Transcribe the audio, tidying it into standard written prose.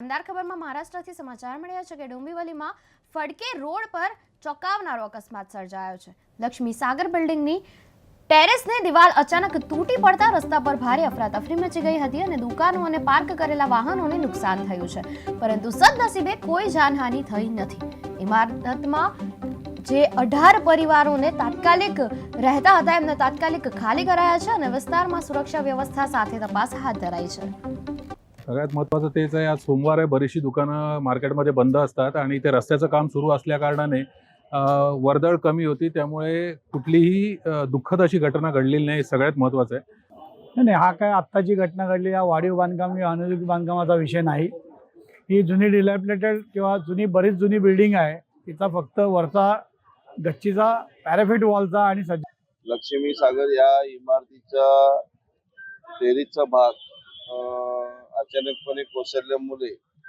શાનદાર ખબરમાં મહારાષ્ટ્રથી સમાચાર મળ્યા છે કે ડોંબિવલીમાં ફડકે રોડ પર ચોંકાવનારો અકસ્માત સર્જાયો છે। લક્ષ્મી સાગર બિલ્ડિંગની ટેરેસની દિવાલ અચાનક તૂટી પડતા રસ્તા પર ભારે અફરાતફરી મચી ગઈ હતી અને દુકાનો અને પાર્ક કરેલા વાહનોને નુકસાન થયું છે, પરંતુ સદનસીબે કોઈ જાનહાનિ થઈ નથી। ઇમારતમાં જે 18 પરિવારોને તાત્કાલિક રહેતા હતા એમને તાત્કાલિક ખાલી કરાયા છે અને વિસ્તારમાં સુરક્ષા व्यवस्था સાથે તપાસ हाथ ધરાઈ છે। सगळ्यात महत्त्वाचं तेच आहे, आज सोमवार आहे, बरीचशी दुकानं मार्केटमध्ये बंद असतात आणि ते रस्त्याचं काम सुरू असल्या कारणाने वर्दळ कमी होती, त्यामुळे कुठलीही दुःखद अशी घटना घडलेली नाही, सगळ्यात महत्त्वाचं आहे। नाही, हा काय आत्ताची घटना घडली, हा वाढीव बांधकाम किंवा अनुदानित बांधकामाचा विषय नाही। ही जुनी डिलॅपिडेटेड किंवा बरीच जुनी बिल्डिंग आहे, तिचा फक्त वरचा गच्चीचा पॅराफिट वॉलचा आणि लक्ष्मी सागर या इमारतीचा टेरेसचा भाग अचानकपणे कोसळल्यामुळे